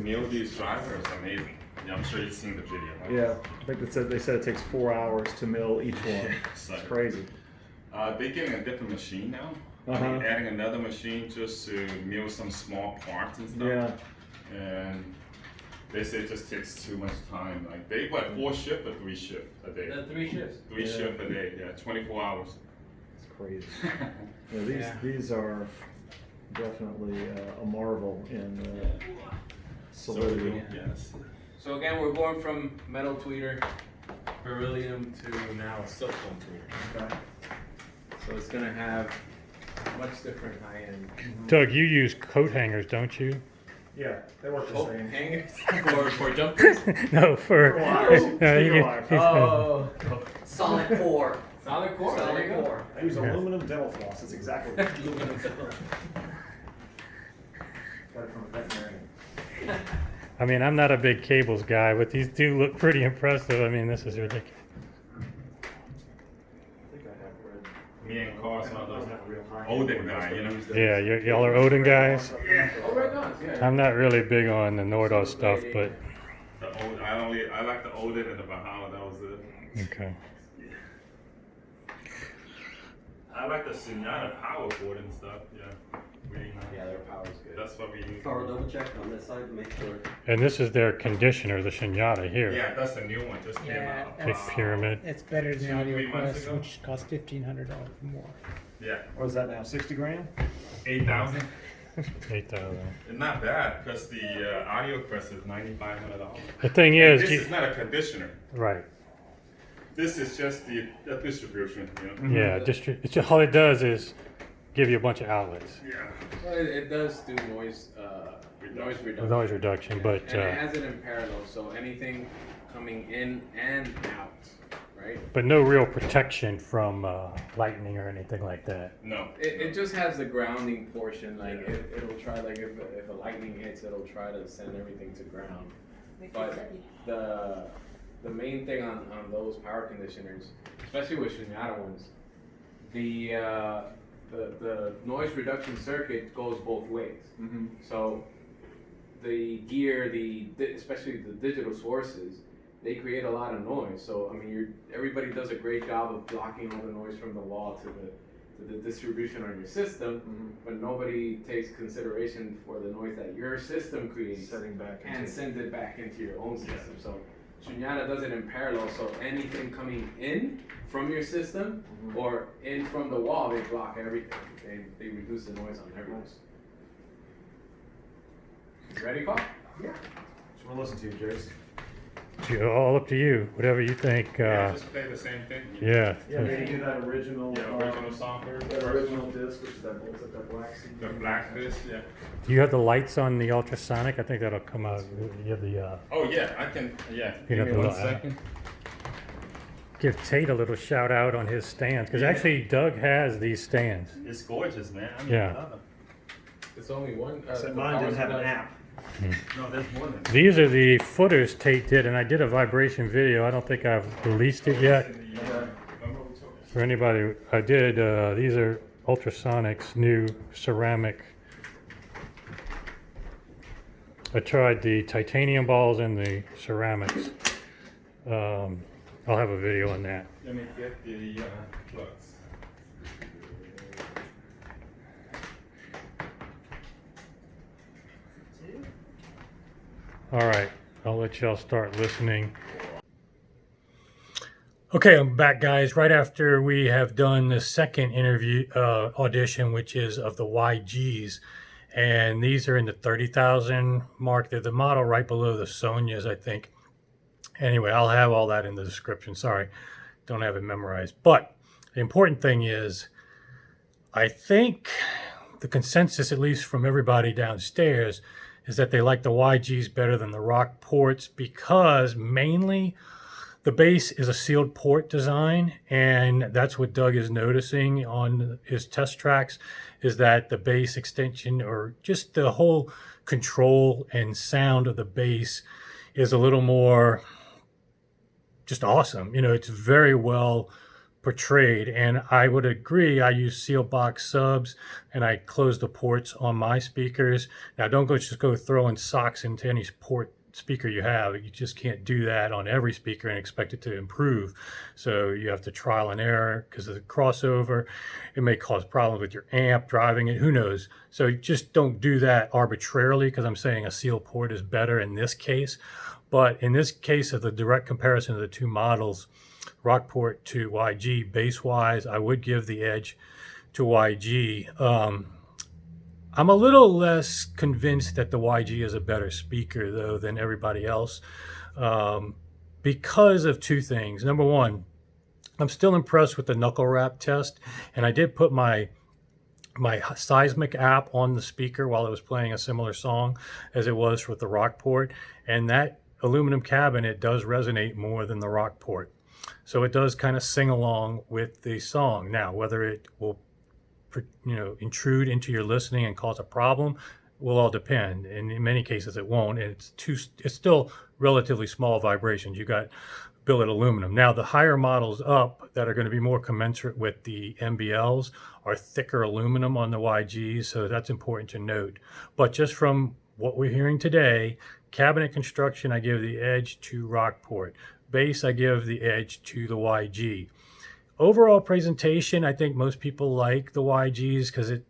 mill these drivers is amazing. Yeah, I'm sure you've seen the video. Right? Yeah, I think they said it takes 4 hours to mill each one. It's crazy. They're getting a different machine now. Adding another machine just to mill some small parts and stuff. Yeah. And they say it just takes too much time. Like they 4 shifts or 3 shifts a day? 3 shifts. 3 shifts a day. Yeah, 24 hours. It's crazy. These are definitely a marvel in solidity. Yes. So again, we're going from metal tweeter, beryllium to now a silicone tweeter. Okay. So it's gonna have much different high-end. Doug, you use coat hangers, don't you? Yeah, they work the Oh, same. hangers for jumpers. No, for Wires. you- Wires. Oh, Solid core. solid core. There Solid you go. core. I use aluminum dental floss. That's exactly what I use. Aluminum dental. Got it from a veterinarian. I mean, I'm not a big cables guy, but these do look pretty impressive. I mean, this is ridiculous. I think I have read. Me and Carl, some of those Not real high. Odin guy, you know. Yeah, y'all are Odin guys. Oh, right on. Yeah. I'm not really big on the Nordal stuff, but I like the Odin and the Bahama. That was it. okay. I like the Sonata power cord and stuff. Yeah, really nice. Yeah, their power's good. That's what we use. Power double check on this side to make sure. And this is their conditioner, the Shinyata here. Yeah, that's the new one. Just came Yeah, out. Big pyramid. It's better than 2-3 months AudioQuest, ago? which costs $1,500 more. Yeah, What is that now? 60 grand? 8,000. 8,000. It's not bad because the AudioQuest is $9,500. The thing And is, this is not a conditioner. right? This is just the distribution. You know. Yeah, it's all it does is give you a bunch of outlets, Yeah. Well, it does do noise reduction. noise reduction, but And it has it in parallel, so anything coming in and out, right? no real protection from lightning or anything like that. No. It just has the grounding portion, like it'll try, like if a lightning hits, it'll try to send everything to ground. But the main thing on those power conditioners, especially with Shinyata ones, the noise reduction circuit goes both ways. Mm-hmm. So the gear, especially the digital sources, they create a lot of noise. So I mean, everybody does a great job of blocking all the noise from the wall to the distribution on your system, but nobody takes consideration for the noise that your system creates Setting back and into sends it back into your own system. So Shinyata does it in parallel, so anything coming in from your system or in from the wall, they block everything. They reduce the noise on everything. Ready, Carl? Yeah. So we'll listen to you, Jace. It's all up to you, whatever you think. Yeah, just play the same thing. Yeah. Yeah, maybe do that original. Yeah, original software. That original disc, which is that black CD. The black disc, yeah. Do you have the lights on the ultrasonic? I think that'll come out. You have the. Oh yeah, I can. Yeah. You Give got me the 1 little- second. Give Tate a little shout out on his stands, because actually Doug has these stands. It's gorgeous, man. I mean, Yeah. It's only one. Said mine didn't have an app. No, there's more than. These are the footers Tate did, and I did a vibration video. I don't think I've released it yet. For anybody, I did. These are Ultrasonic's new ceramic. I tried the titanium balls and the ceramics. I'll have a video on that. Let me get the plugs. All right, I'll let y'all start listening. Okay, I'm back, guys. Right after we have done the second interview audition, which is of the YGs, and these are in the 30,000 mark. They're the model right below the Sonyas, I think. Anyway, I'll have all that in the description. Sorry, don't have it memorized. But the important thing is, I think the consensus, at least from everybody downstairs, is that they like the YGs better than the Rockports because mainly the bass is a sealed port design, and that's what Doug is noticing on his test tracks, is that the bass extension or just the whole control and sound of the bass is a little more just awesome. You know, it's very well portrayed. And I would agree, I use seal box subs and I close the ports on my speakers. Now don't just go throwing socks into any port speaker you have. You just can't do that on every speaker and expect it to improve. So you have to trial and error because of the crossover. It may cause problems with your amp driving it, who knows. So just don't do that arbitrarily, because I'm saying a seal port is better in this case. But in this case of the direct comparison of the two models, Rockport to YG, bass-wise, I would give the edge to YG. I'm a little less convinced that the YG is a better speaker, though, than everybody else, because of two things. Number one, I'm still impressed with the knuckle wrap test, and I did put my seismic app on the speaker while it was playing a similar song as it was with the Rockport, and that aluminum cabinet does resonate more than the Rockport. So it does kind of sing along with the song. Now, whether it will intrude into your listening and cause a problem will all depend. And in many cases it won't. And it's still relatively small vibrations. You got billet aluminum. Now the higher models up that are going to be more commensurate with the MBLs are thicker aluminum on the YGs. So that's important to note. But just from what we're hearing today, cabinet construction, I give the edge to Rockport. Bass, I give the edge to the YG. Overall presentation, I think most people like the YGs because the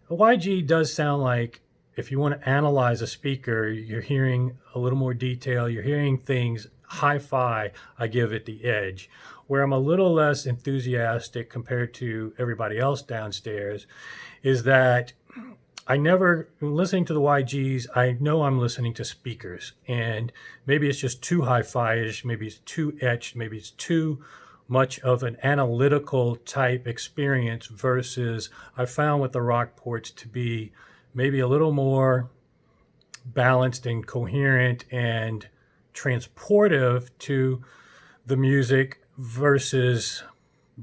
YG does sound like, if you want to analyze a speaker, you're hearing a little more detail, you're hearing things hi-fi, I give it the edge. Where I'm a little less enthusiastic compared to everybody else downstairs is that listening to the YGs, I know I'm listening to speakers, and maybe it's just too hi-fi-ish, maybe it's too etched, maybe it's too much of an analytical type experience, versus I found with the Rockports to be maybe a little more balanced and coherent and transportive to the music,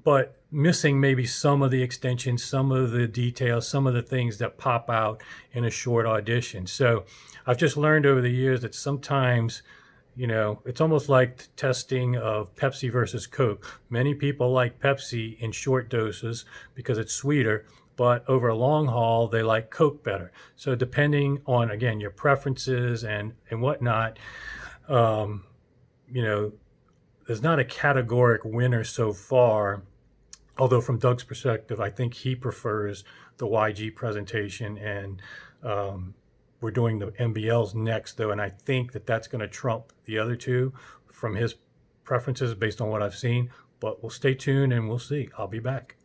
but missing maybe some of the extensions, some of the details, some of the things that pop out in a short audition. So I've just learned over the years that sometimes, it's almost like testing of Pepsi versus Coke. Many people like Pepsi in short doses because it's sweeter, but over a long haul, they like Coke better. So depending on, again, your preferences and whatnot, there's not a categoric winner so far. Although from Doug's perspective, I think he prefers the YG presentation, and we're doing the MBLs next, though, and I think that that's going to trump the other two from his preferences based on what I've seen. But we'll stay tuned and we'll see. I'll be back.